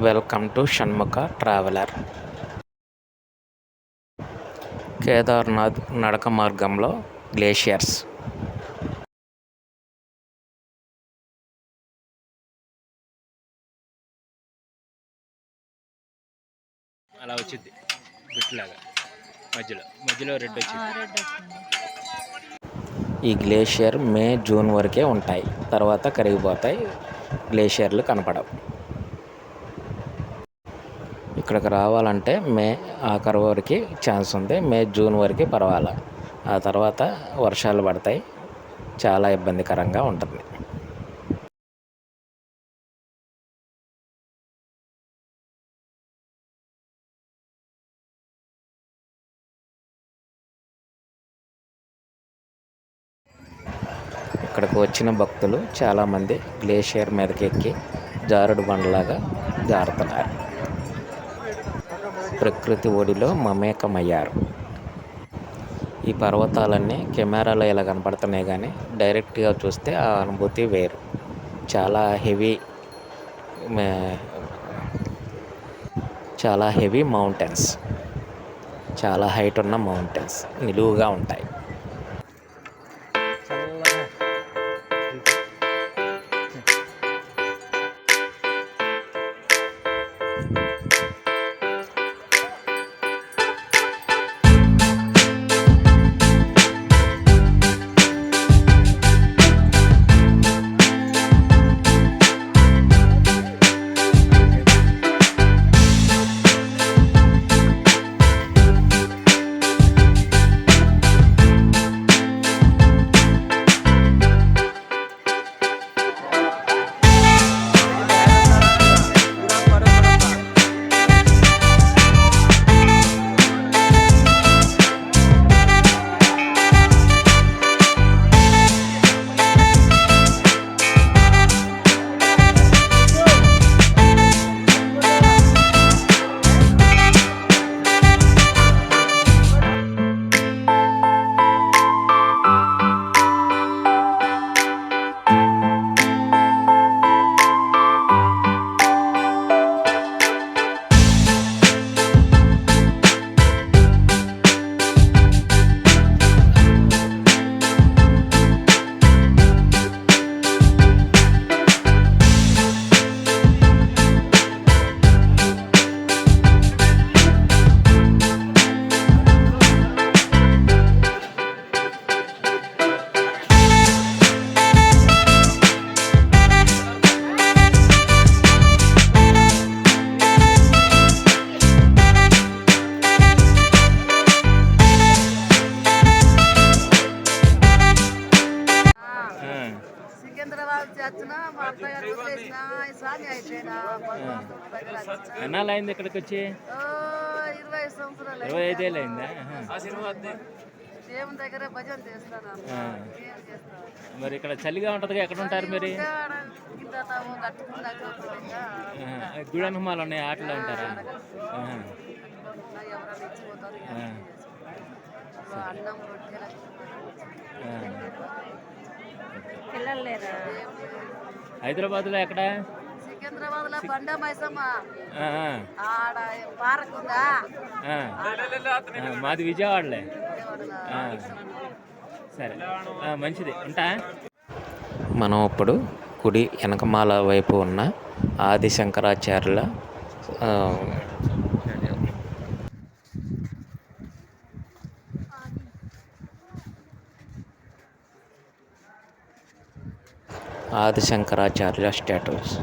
Welcome to Shanmukha traveller. Kedarnath నడక మార్గంలో glaciers. అలా వచ్చింది బిట్లాగా మధ్యలో రెడ్ వచ్చింది. ఈ గ్లేషియర్ మే జూన్ వరకే ఉంటాయి, తర్వాత కరిగిపోతాయి, గ్లేషియర్లు కనపడవు. ఇక్కడికి రావాలంటే మే ఆఖరి వరకు ఛాన్స్ ఉంది. మే జూన్ వరకు పర్వాలా, ఆ తర్వాత వర్షాలు పడతాయి, చాలా ఇబ్బందికరంగా ఉంటుంది. ఇక్కడికి వచ్చిన భక్తులు చాలామంది గ్లేషియర్ మీదకి ఎక్కి జారుడు బండలాగా జారుతున్నారు. ప్రకృతి ఒడిలో మమేకమయ్యారు. ఈ పర్వతాలన్నీ కెమెరాలో ఇలా కనపడుతున్నాయి, కానీ డైరెక్ట్గా చూస్తే ఆ అనుభూతి వేరు. చాలా హెవీ మౌంటైన్స్, చాలా హైట్ ఉన్న మౌంటైన్స్ నిలువుగా ఉంటాయి. ఎన్నాళ్ళు అయింది ఇక్కడికి వచ్చి? 25 ఏళ్ళు అయిందా? మరి ఇక్కడ చలిగా ఉంటుంది, ఎక్కడ ఉంటారు మీరు? గుడి అనుమాలు ఉన్నాయి, ఆటలో ఉంటారా? హైదరాబాద్లో ఎక్కడ? మాది విజయవాడలే. సరే, మంచిది, ఉంటా. మనం ఇప్పుడు కుడి వెనకమాల వైపు ఉన్న ఆది శంకరాచార్యుల స్టాట్యూస్.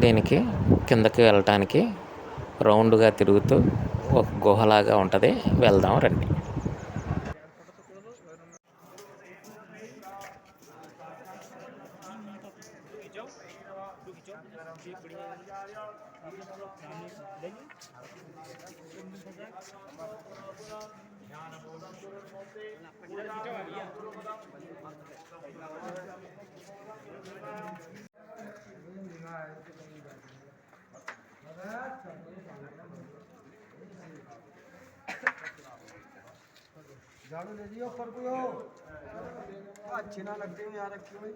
దీనికి కిందకి వెళ్ళటానికి రౌండ్గా తిరుగుతూ ఒక గుహలాగా ఉంటుంది. వెళ్దాం రండి. झाड़ू ले जियो ऊपर को अच्छी ना लगती हूँ यहाँ रखी हुई।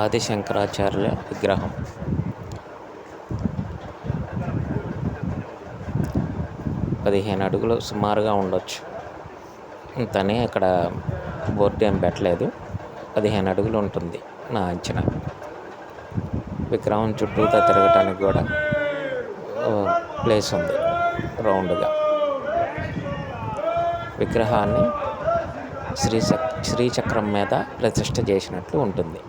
ఆది శంకరాచార్యుల విగ్రహం. పదిహేను అడుగులు సుమారుగా ఉండొచ్చు. ఇంతని అక్కడ బోర్డు ఏం పెట్టలేదు. 15 అడుగులు ఉంటుంది నా అంచనా. విగ్రహం చుట్టూతా తిరగటానికి కూడా ప్లేస్ ఉంది రౌండ్గా. విగ్రహాన్ని శ్రీచక్రం మీద ప్రతిష్ఠ చేసినట్లు ఉంటుంది.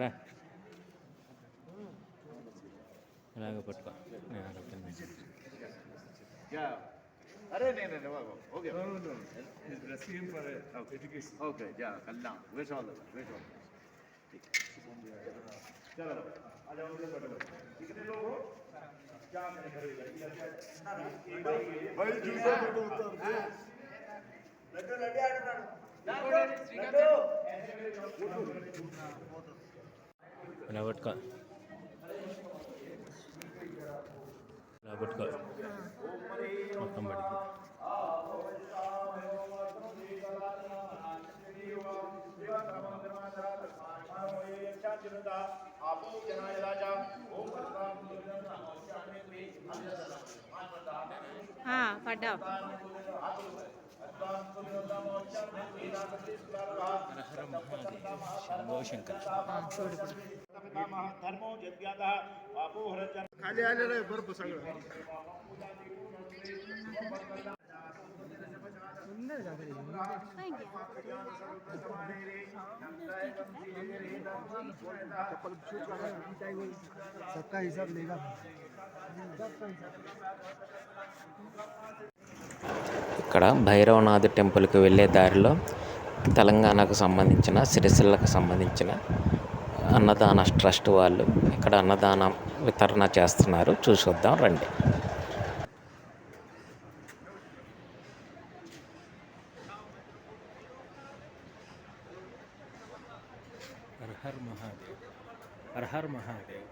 రా ఇలాగ పట్టుకో. अरे नहीं okay is dressing for education okay या कल्याण वेट ऑल ठीक चलो आ जाओ उधर बैठो कितने लोग हो क्या मैंने करेगा भाई जूसा फोटो उतार दे लड्डू ఇలా పట్టుకో. ఇలా పట్టుకో. మొత్తం పడుతుంది. పడ్డా శంభో శంకర్. खाली आलेलं आहे बरं सगळं सबका हिसाब लेगा. ఇక్కడ భైరవనాథ్ టెంపుల్కి వెళ్ళే దారిలో తెలంగాణకు సంబంధించిన సిరిసిల్లకు సంబంధించిన అన్నదాన ట్రస్ట్ వాళ్ళు ఇక్కడ అన్నదానం వితరణ చేస్తున్నారు. చూసొద్దాం రండి. హర్ మహాదేవ్. హర్ మహాదేవ్.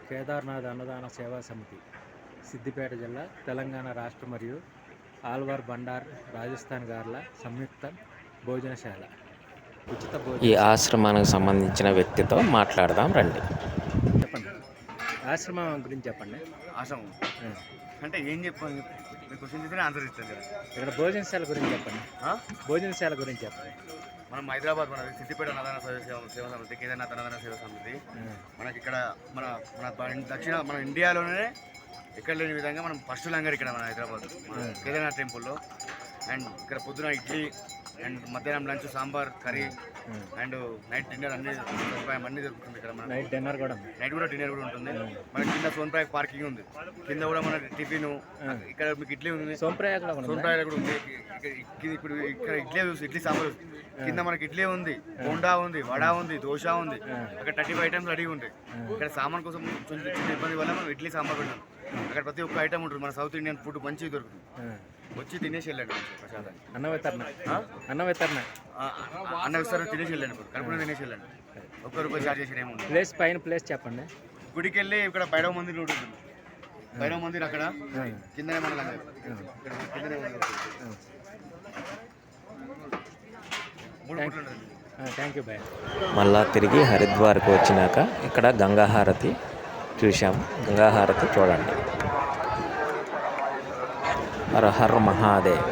కేదార్నాథ్ అన్నదాన సేవా సమితి, సిద్దిపేట జిల్లా, తెలంగాణ రాష్ట్ర మరియు ఆల్వార్ బండార్ రాజస్థాన్ గార్ల సంయుక్త భోజనశాల ఉచిత ఈ ఆశ్రమానికి సంబంధించిన వ్యక్తితో మాట్లాడదాం రండి. చెప్పండి. ఆశ్రమం గురించి చెప్పండి. ఆశ్రమం అంటే ఏం చెప్పాలి? మీరు క్వశ్చన్ చేస్తే ఆన్సర్ ఇస్తాను కదా. ఇక్కడ భోజనశాల గురించి చెప్పండి. భోజనశాల గురించి చెప్పండి. మనం హైదరాబాద్ మన సిద్దిపేట అన్నదాన సేవ సమితి, కేదార్నాథ్ అన్నదాన సేవ సమితి మనకి ఇక్కడ మన మన ఇండియాలోనే ఎక్కడ లేని విధంగా మనం ఫస్ట్ లంగర్ ఇక్కడ మన హైదరాబాద్ మన కేదార్నాథ్ టెంపుల్లో. అండ్ ఇక్కడ పొద్దున ఇడ్లీ అండ్ మధ్యాహ్నం lunch sambar curry and night dinner అన్ని సదుపాయం అన్ని దొరుకుతుంది ఇక్కడ. మన నైట్ డిన్నర్ కూడా డిన్నర్ కూడా ఉంటుంది. మనకి కింద సోన్ప్రయాగ్ పార్కింగ్ ఉంది, కింద కూడా మన టిఫిన్. ఇక్కడ మీకు ఇడ్లీ ఉంది, సోన్ప్రయాగ్ కూడా ఉంది. ఇప్పుడు ఇక్కడ ఇడ్లీ సాంబార్ కింద మనకి ఇడ్లీ ఉంది, బోండా ఉంది, వడ ఉంది, దోశ ఉంది. అక్కడ 35 ఐటమ్స్ రెడీ ఉంటాయి. ఇక్కడ సామాన్ కోసం కొంచెం చిన్న ఇబ్బంది వల్ల మనం ఇడ్లీ సాంబార్ పెట్టాం. అక్కడ ప్రతి ఒక్క ఐటమ్ ఉంటుంది. మన సౌత్ ఇండియన్ ఫుడ్ మంచిగా దొరుకుతుంది. వచ్చి తినేసి వెళ్ళండి ప్రసాదాన్ని. అన్న విస్తారు తినేసి వెళ్ళండి. కడుపున తినేసి వెళ్ళండి. ₹1 చార్జ్ చేసి ఏముంది. ప్లేస్ చెప్పండి. గుడికి వెళ్ళి ఇక్కడ భైరవ మందిర్ ఉంటుంది. భైరవ మందిర్ అక్కడ కిందనే మన ఇక్కడ కిందనే థ్యాంక్ యూ బాయ్. మళ్ళా తిరిగి హరిద్వార్కి వచ్చినాక ఇక్కడ గంగాహారతి చూసాం. గంగాహారతి చూడండి. హర హర్ మహాదేవ్.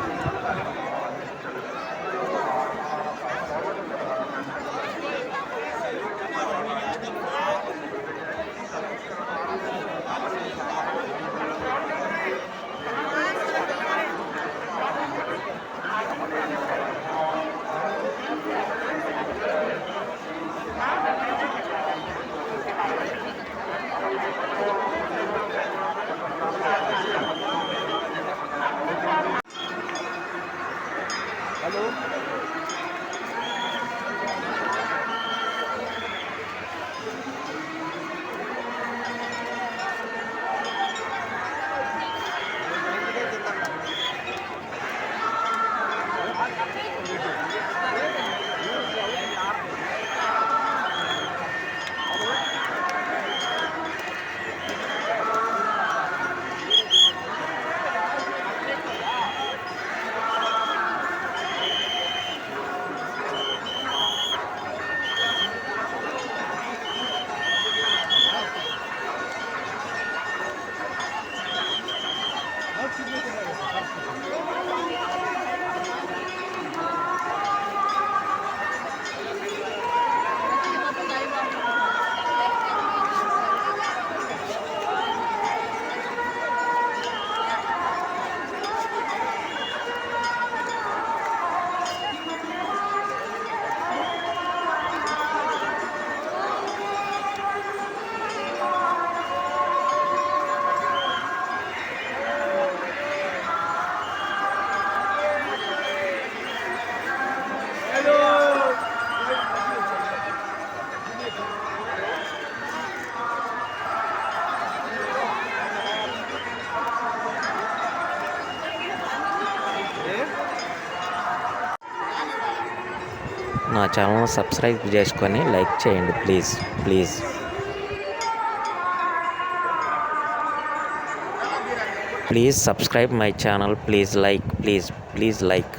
నా ఛానల్ సబ్స్క్రైబ్ చేసుకొని లైక్ చేయండి please please. Please subscribe my channel. Please like. Please like.